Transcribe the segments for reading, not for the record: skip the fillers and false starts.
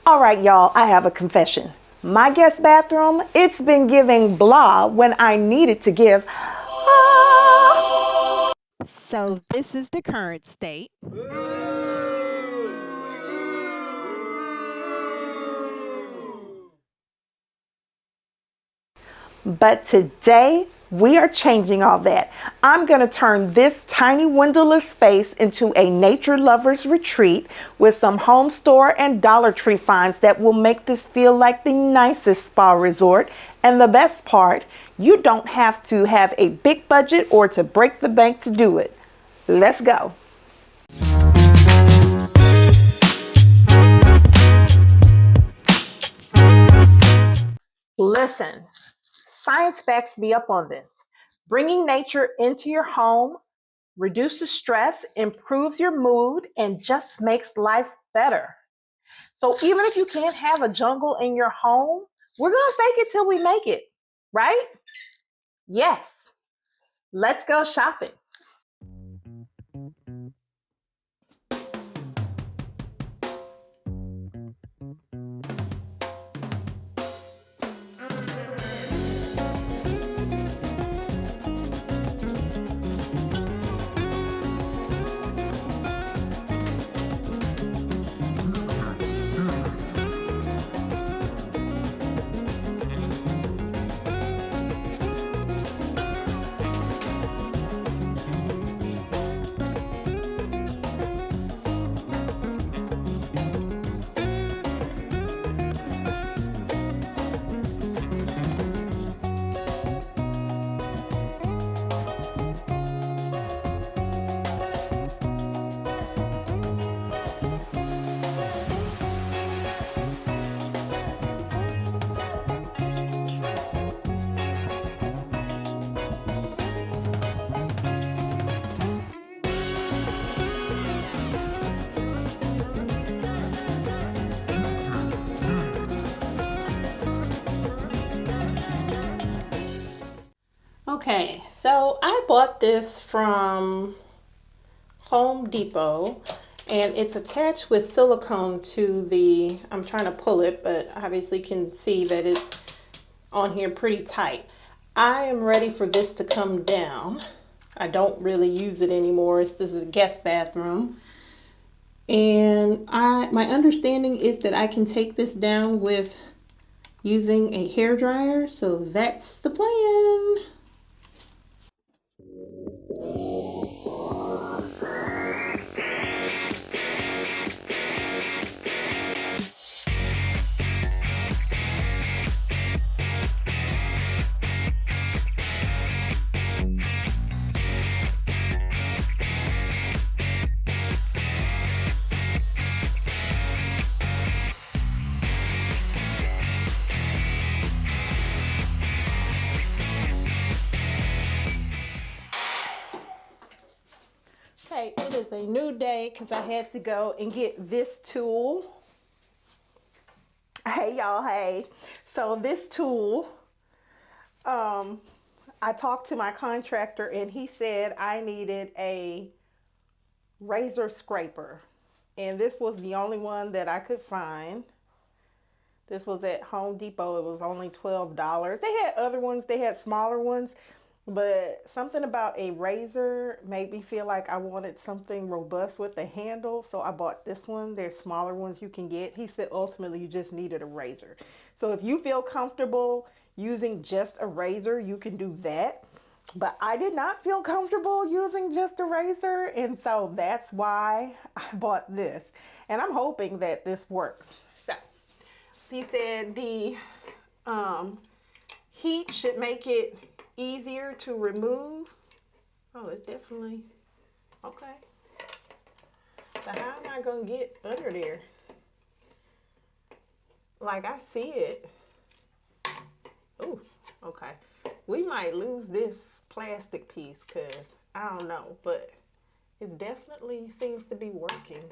All right, y'all, I have a confession. My guest bathroom, it's been giving blah when I needed to give ah. So this is the current state. But today, we are changing all that. I'm going to turn this tiny windowless space into a nature lover's retreat with some home store and Dollar Tree finds that will make this feel like the nicest spa resort. And the best part, you don't have to have a big budget or to break the bank to do it. Let's go. Listen, science backs me up on this. Bringing nature into your home reduces stress, improves your mood, and just makes life better. So even if you can't have a jungle in your home, we're going to fake it till we make it, right? Yes. Let's go shopping. Okay, so I bought this from Home Depot and it's attached with silicone to the, I'm trying to pull it, but obviously can see that it's on here pretty tight. I am ready for this to come down. I don't really use it anymore. This is a guest bathroom. And my understanding is that I can take this down with using a hair dryer. So that's the plan. Okay, it is a new day because I had to go and get this tool. Hey y'all, hey. So this tool, I talked to my contractor and he said I needed a razor scraper. And this was the only one that I could find. This was at Home Depot. It was only $12. They had other ones, they had smaller ones, but something about a razor made me feel like I wanted something robust with the handle. So I bought this one. There's smaller ones you can get. He said ultimately you just needed a razor. So if you feel comfortable using just a razor, you can do that. But I did not feel comfortable using just a razor, and so that's why I bought this. And I'm hoping that this works. So he said the um, heat should make it easier to remove. Oh, it's definitely okay. So how am I gonna get under there? Like I see it. Oh, okay. We might lose this plastic piece because I don't know, but it definitely seems to be working.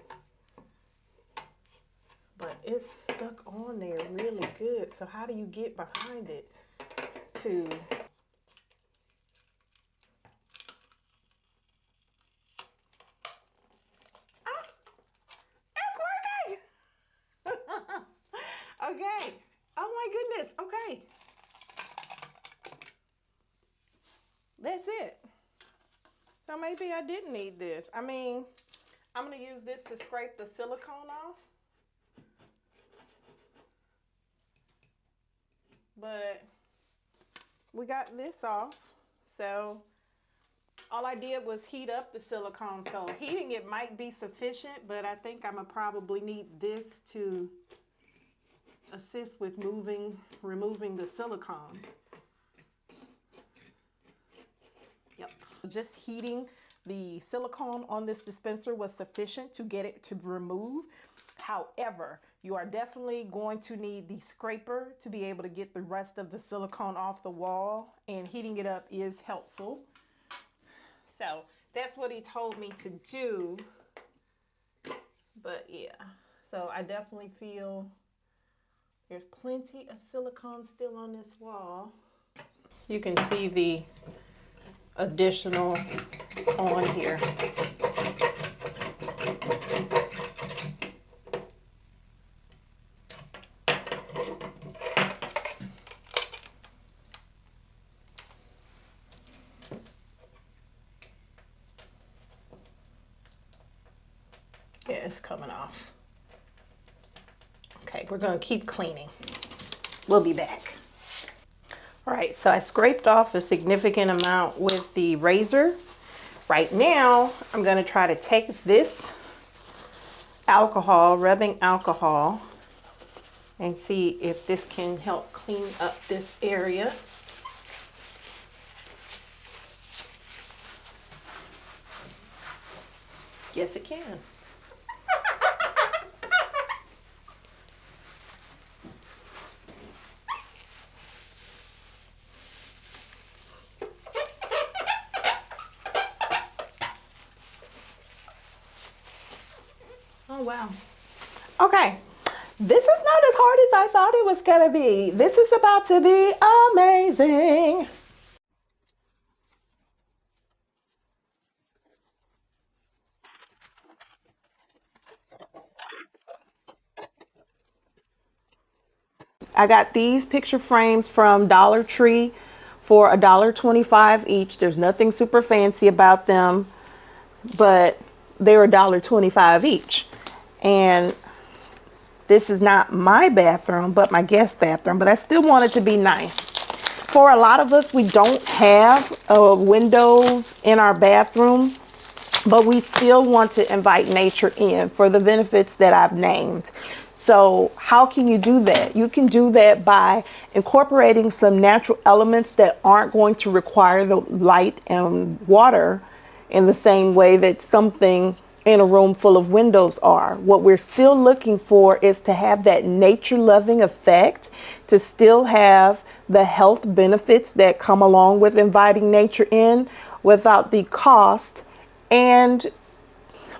But it's stuck on there really good. So how do you get behind it to it's working. Okay. Oh my goodness. Okay. That's it. So maybe I didn't need this. I mean, I'm going to use this to scrape the silicone off. But we got this off. So all I did was heat up the silicone. So heating it might be sufficient, but I think I'm going to probably need this to assist with removing the silicone. Yep. Just heating the silicone on this dispenser was sufficient to get it to remove. However, you are definitely going to need the scraper to be able to get the rest of the silicone off the wall, and heating it up is helpful. So that's what he told me to do. But yeah, so I definitely feel there's plenty of silicone still on this wall. You can see the additional on here. Yeah, it's coming off. Okay, we're gonna keep cleaning. We'll be back. All right, so I scraped off a significant amount with the razor. Right now, I'm gonna try to take this alcohol, rubbing alcohol, and see if this can help clean up this area. Yes, it can. Oh, wow. Okay, this is not as hard as I thought it was gonna be. This is about to be amazing. I got these picture frames from Dollar Tree for $1.25 each. There's nothing super fancy about them, but they're $1.25 each. And this is not my bathroom, but my guest bathroom, but I still want it to be nice. For a lot of us, we don't have windows in our bathroom, but we still want to invite nature in for the benefits that I've named. So how can you do that? You can do that by incorporating some natural elements that aren't going to require the light and water in the same way that something in a room full of windows are. What we're still looking for is to have that nature loving effect, to still have the health benefits that come along with inviting nature in without the cost. And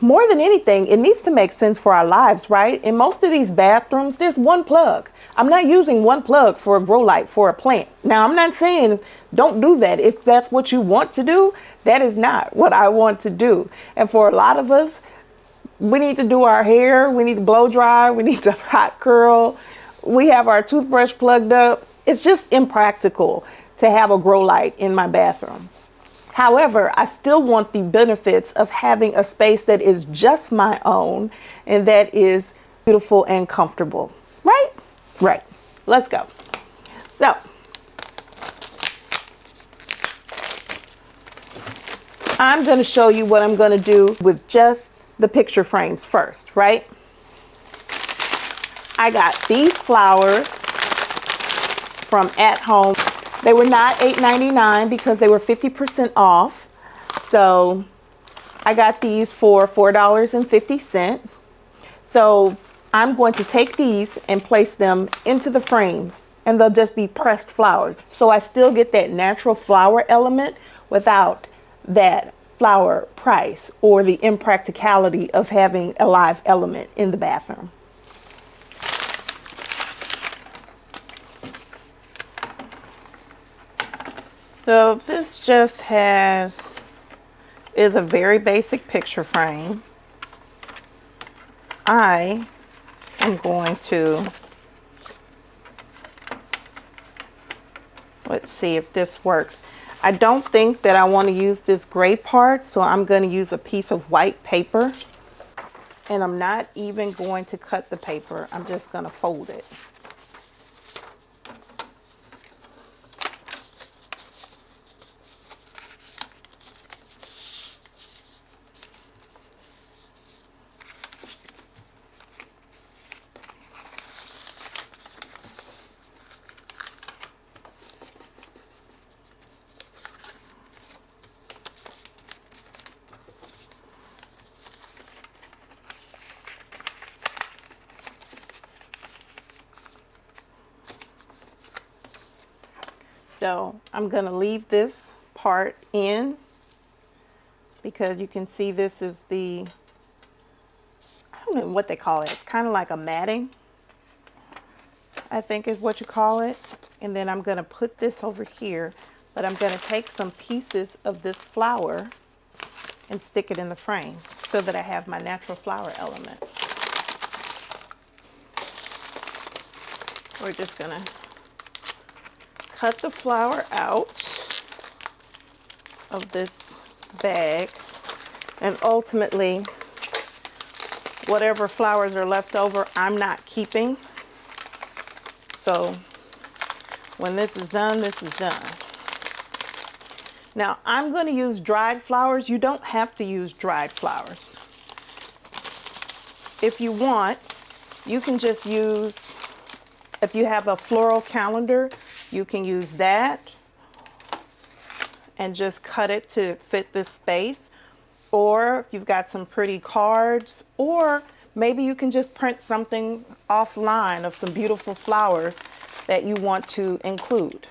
more than anything, it needs to make sense for our lives, right? In most of these bathrooms, there's one plug. I'm not using one plug for a grow light for a plant. Now, I'm not saying don't do that. If that's what you want to do, that is not what I want to do. And for a lot of us, we need to do our hair, we need to blow dry, we need to hot curl, we have our toothbrush plugged up. It's just impractical to have a grow light in my bathroom. However, I still want the benefits of having a space that is just my own and that is beautiful and comfortable, right? Right. Let's go. So, I'm going to show you what I'm going to do with just the picture frames first, right? I got these flowers from At Home. They were not $8.99 because they were 50% off. So I got these for $4.50. So I'm going to take these and place them into the frames, and they'll just be pressed flowers. So I still get that natural flower element without that flower price or the impracticality of having a live element in the bathroom. So this just is a very basic picture frame. I am going to Let's see if this works. I don't think that I want to use this gray part, so I'm going to use a piece of white paper. And I'm not even going to cut the paper. I'm just going to fold it. So I'm going to leave this part in because you can see this is the, I don't know what they call it. It's kind of like a matting, I think is what you call it. And then I'm going to put this over here, but I'm going to take some pieces of this flower and stick it in the frame so that I have my natural flower element. We're just going to cut the flower out of this bag, and ultimately whatever flowers are left over I'm not keeping. So when this is done, this is done. Now I'm going to use dried flowers. You don't have to use dried flowers. If you want, you can just use, if you have a floral calendar, you can use that and just cut it to fit this space. Or if you've got some pretty cards, or maybe you can just print something offline of some beautiful flowers that you want to include.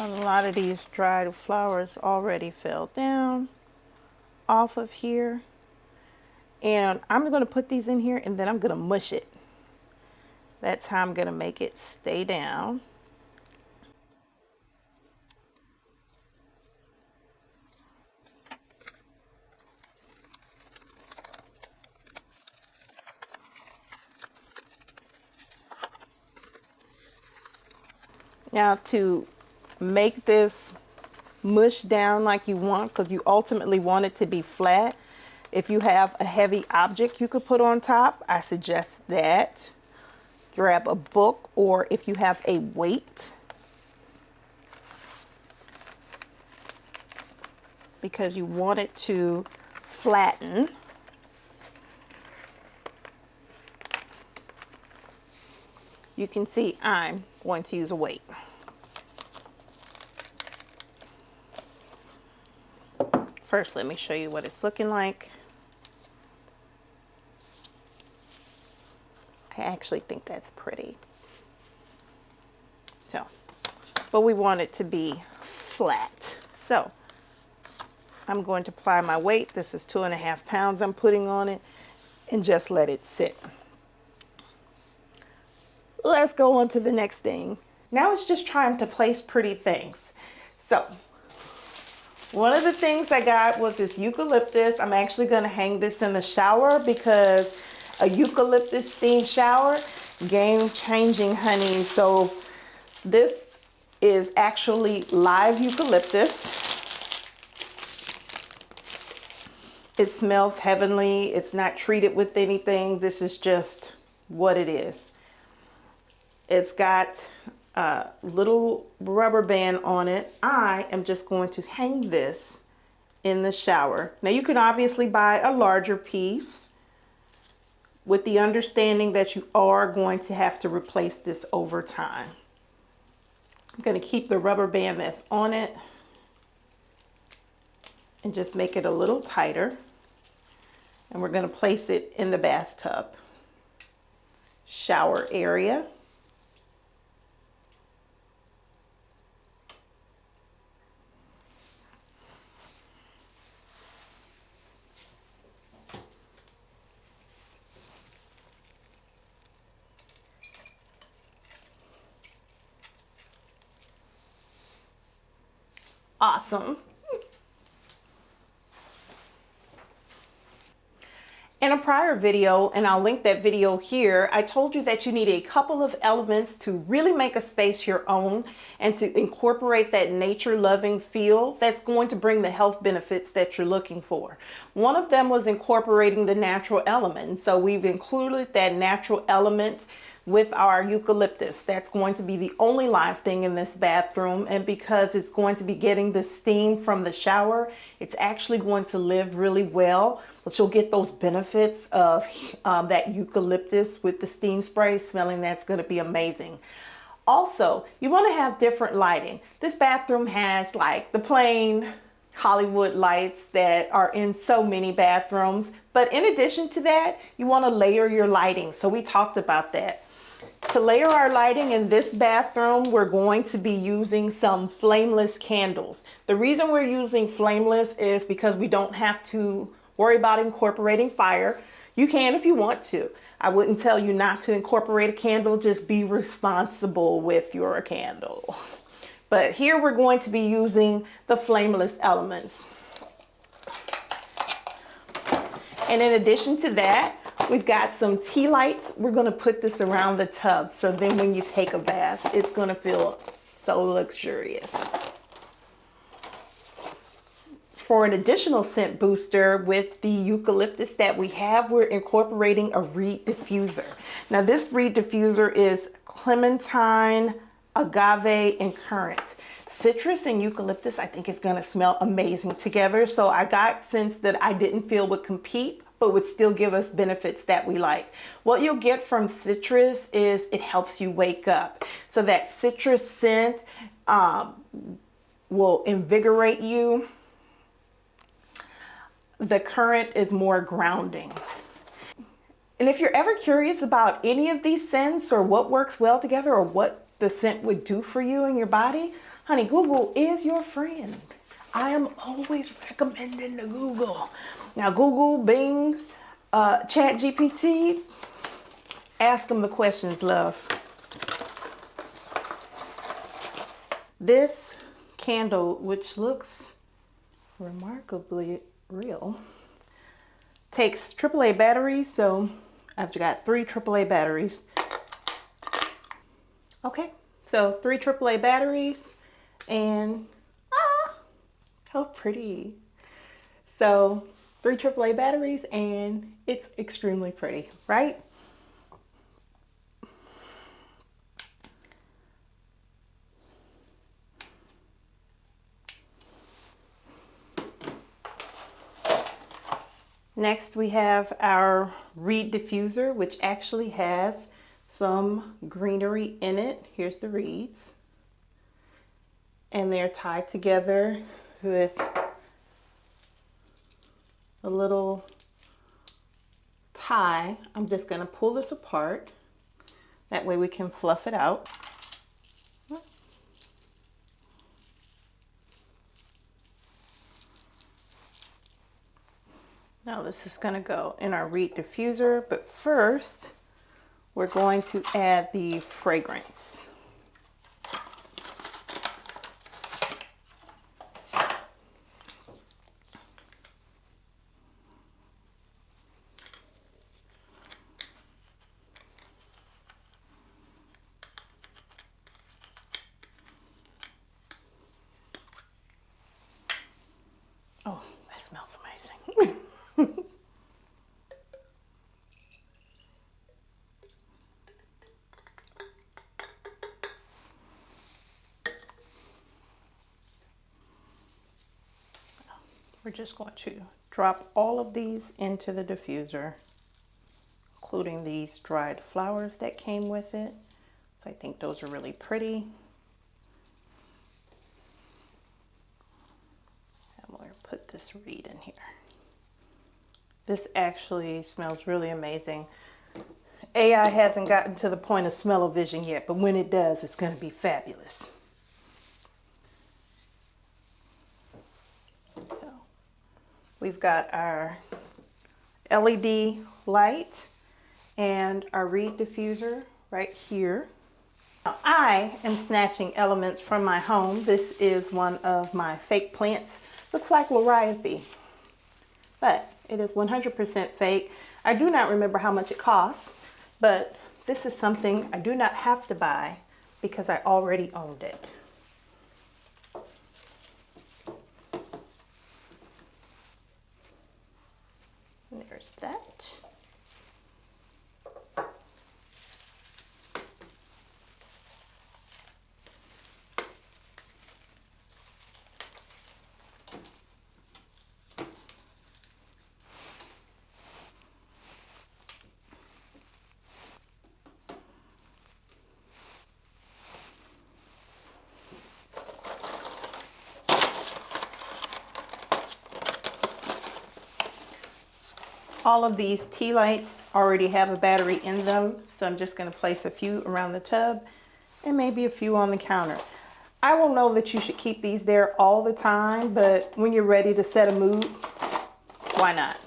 A lot of these dried flowers already fell down off of here. And I'm going to put these in here and then I'm going to mush it. That's how I'm going to make it stay down. Now to make this mush down like you want, because you ultimately want it to be flat, if you have a heavy object you could put on top, I suggest that. Grab a book, or if you have a weight, because you want it to flatten. You can see I'm going to use a weight. First, let me show you what it's looking like. I actually think that's pretty. So, but we want it to be flat. So, I'm going to apply my weight. This is 2.5 pounds I'm putting on it, and just let it sit. Let's go on to the next thing. Now it's just trying to place pretty things. So, one of the things I got was this eucalyptus. I'm actually going to hang this in the shower because a eucalyptus themed shower, game changing, honey. So this is actually live eucalyptus. It smells heavenly. It's not treated with anything. This is just what it is. It's got a little rubber band on it. I am just going to hang this in the shower. Now you can obviously buy a larger piece with the understanding that you are going to have to replace this over time. I'm going to keep the rubber band that's on it and just make it a little tighter. And we're going to place it in the bathtub shower area. Awesome. In a prior video, and I'll link that video here, I told you that you need a couple of elements to really make a space your own and to incorporate that nature-loving feel that's going to bring the health benefits that you're looking for. One of them was incorporating the natural element. So we've included that natural element with our eucalyptus. That's going to be the only live thing in this bathroom, and because it's going to be getting the steam from the shower, it's actually going to live really well, but you'll get those benefits of that eucalyptus with the steam spray smelling. That's going to be amazing. Also, you want to have different lighting. This bathroom has like the plain Hollywood lights that are in so many bathrooms, but in addition to that, you want to layer your lighting. So we talked about that. To layer our lighting in this bathroom, we're going to be using some flameless candles. The reason we're using flameless is because we don't have to worry about incorporating fire. You can if you want to. I wouldn't tell you not to incorporate a candle, just be responsible with your candle. But here we're going to be using the flameless elements. And in addition to that, we've got some tea lights. We're going to put this around the tub, so then when you take a bath, it's going to feel so luxurious. For an additional scent booster with the eucalyptus that we have, we're incorporating a reed diffuser. Now this reed diffuser is clementine, agave, and currant. Citrus and eucalyptus, I think it's gonna smell amazing together. So I got scents that I didn't feel would compete, but would still give us benefits that we like. What you'll get from citrus is it helps you wake up. So that citrus scent will invigorate you. The currant is more grounding. And if you're ever curious about any of these scents or what works well together or what the scent would do for you and your body, honey, Google is your friend. I am always recommending to Google. Now Google, Bing, ChatGPT, ask them the questions, love. This candle, which looks remarkably real, takes AAA batteries, so I've got 3 AAA batteries. Okay, so 3 AAA batteries, and how pretty. So 3 AAA batteries, and it's extremely pretty, right? Next, we have our reed diffuser, which actually has some greenery in it. Here's the reeds. And they're tied together with a little tie. I'm just going to pull this apart. That way we can fluff it out. Now this is going to go in our reed diffuser, but first we're going to add the fragrance. Oh, that smells amazing. We're just going to drop all of these into the diffuser, including these dried flowers that came with it. So I think those are really pretty. put this reed in here. This actually smells really amazing. AI hasn't gotten to the point of smell-o-vision yet, but when it does, it's going to be fabulous. So, we've got our LED light and our reed diffuser right here. Now, I am snatching elements from my home. This is one of my fake plants. Looks like Lariathe, but it is 100% fake. I do not remember how much it costs, but this is something I do not have to buy because I already owned it. And there's that. All of these tea lights already have a battery in them, so I'm just going to place a few around the tub and maybe a few on the counter. I will know that you should keep these there all the time, but when you're ready to set a mood, why not?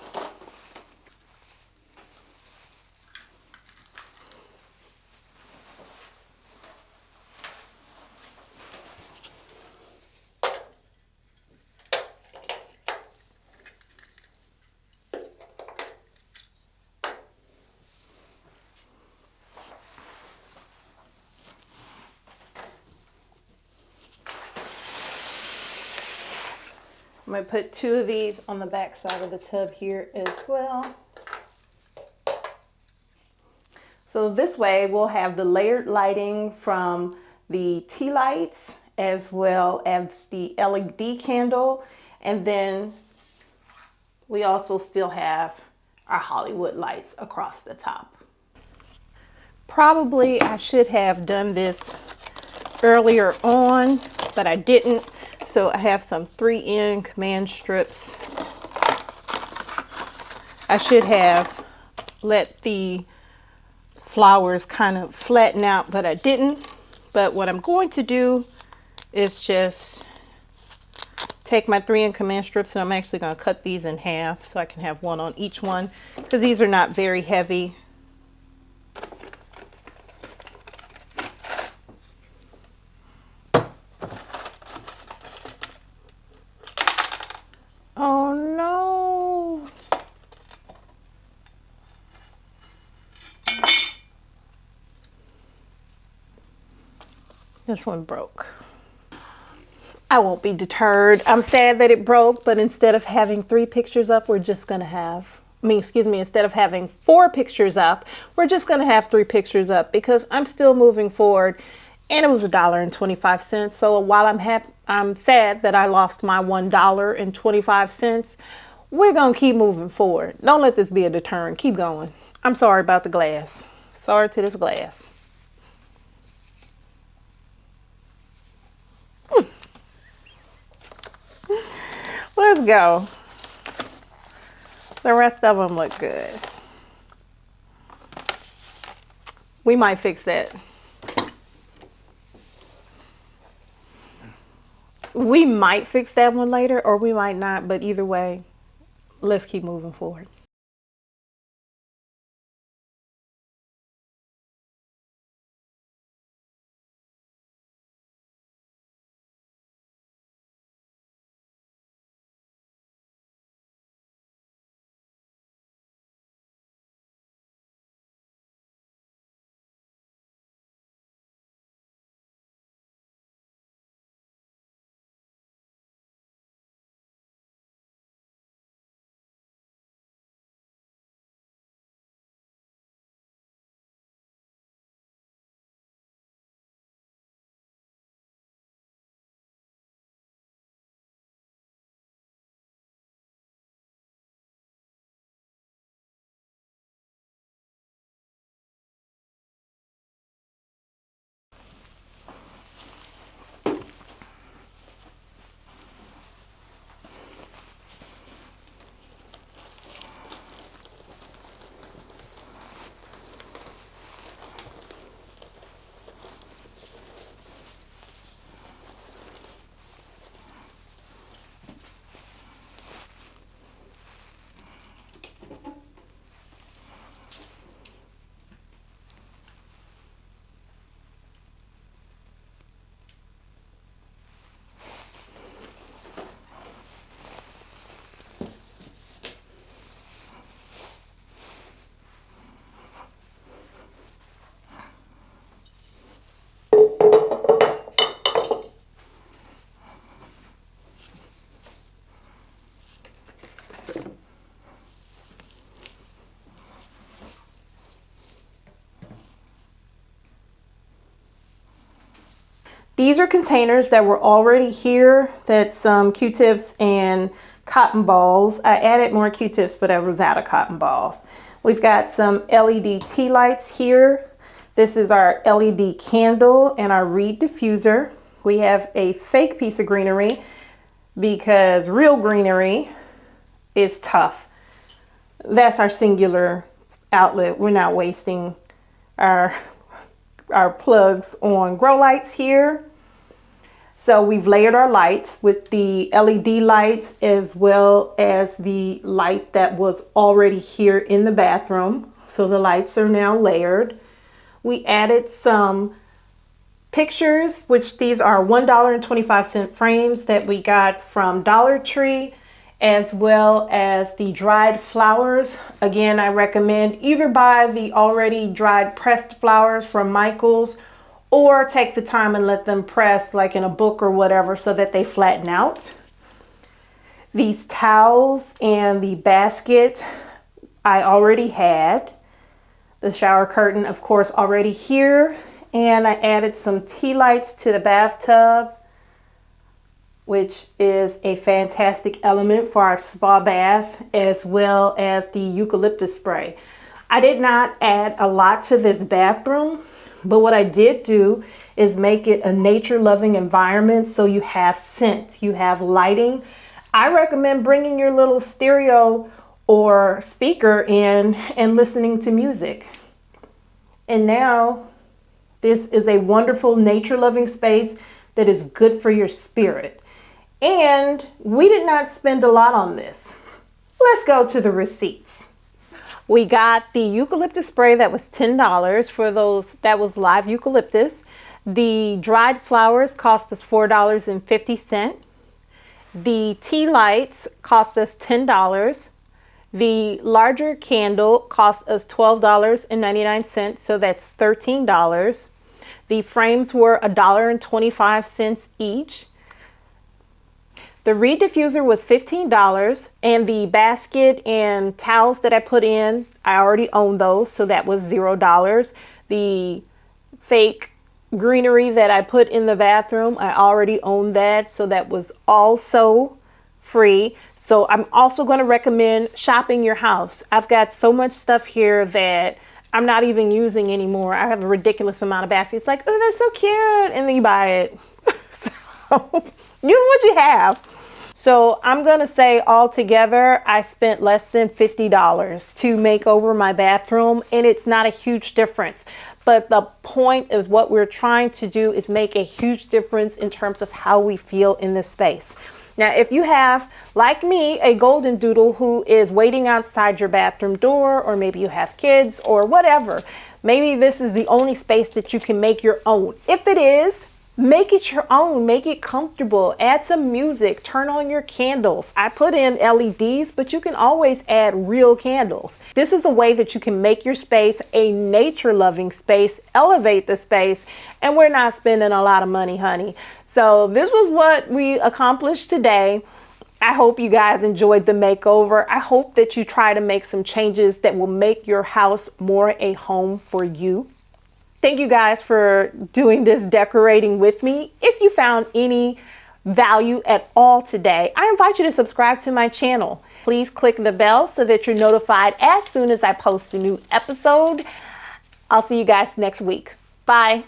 I'm going to put 2 of these on the back side of the tub here as well. So this way we'll have the layered lighting from the tea lights as well as the LED candle, and then we also still have our Hollywood lights across the top. Probably I should have done this earlier on, but I didn't. So I have some 3N command strips. I should have let the flowers kind of flatten out, but I didn't. But what I'm going to do is just take my 3N command strips, and I'm actually going to cut these in half so I can have one on each one, because these are not very heavy. Oh no! This one broke. I won't be deterred. I'm sad that it broke, but instead of having 3 pictures up, we're just gonna have, instead of having 4 pictures up, we're just gonna have 3 pictures up because I'm still moving forward, and it was $1.25. So while I'm sad that I lost my $1.25, we're gonna keep moving forward. Don't let this be a deterrent. Keep going. I'm sorry about the glass. Sorry to this glass. Let's go. The rest of them look good. We might fix that. We might fix that one later, or we might not, but either way, let's keep moving forward. These are containers that were already here. That's some Q-tips and cotton balls. I added more Q-tips, but I was out of cotton balls. We've got some LED tea lights here. This is our LED candle and our reed diffuser. We have a fake piece of greenery because real greenery is tough. That's our singular outlet. We're not wasting our plugs on grow lights here. So we've layered our lights with the LED lights as well as the light that was already here in the bathroom. So the lights are now layered. We added some pictures, which these are $1.25 frames that we got from Dollar Tree, as well as the dried flowers. Again, I recommend either buy the already dried pressed flowers from Michael's or take the time and let them press like in a book or whatever so that they flatten out. These towels and the basket I already had. The shower curtain, of course, already here. And I added some tea lights to the bathtub, which is a fantastic element for our spa bath, as well as the eucalyptus spray. I did not add a lot to this bathroom, but what I did do is make it a nature-loving environment so you have scent, you have lighting. I recommend bringing your little stereo or speaker in and listening to music. And now this is a wonderful nature-loving space that is good for your spirit. And we did not spend a lot on this. Let's go to the receipts. We got the eucalyptus spray that was $10 for those, that was live eucalyptus. The dried flowers cost us $4.50. The tea lights cost us $10. The larger candle cost us $12.99, so that's $13. The frames were $1.25 each. The reed diffuser was $15, and the basket and towels that I put in, I already own those, so that was $0. The fake greenery that I put in the bathroom, I already own that, so that was also free. So I'm also going to recommend shopping your house. I've got so much stuff here that I'm not even using anymore. I have a ridiculous amount of baskets. Like, oh, that's so cute, and then you buy it. So use what you have. So I'm going to say altogether, I spent less than $50 to make over my bathroom, and it's not a huge difference. But the point is what we're trying to do is make a huge difference in terms of how we feel in this space. Now, if you have, like me, a golden doodle who is waiting outside your bathroom door, or maybe you have kids or whatever, maybe this is the only space that you can make your own. If it is, make it your own, make it comfortable, add some music, turn on your candles. I put in LEDs, but you can always add real candles. This is a way that you can make your space a nature-loving space, elevate the space, and we're not spending a lot of money, honey. So this was what we accomplished today. I hope you guys enjoyed the makeover. I hope that you try to make some changes that will make your house more a home for you. Thank you guys for doing this decorating with me. If you found any value at all today, I invite you to subscribe to my channel. Please click the bell so that you're notified as soon as I post a new episode. I'll see you guys next week. Bye.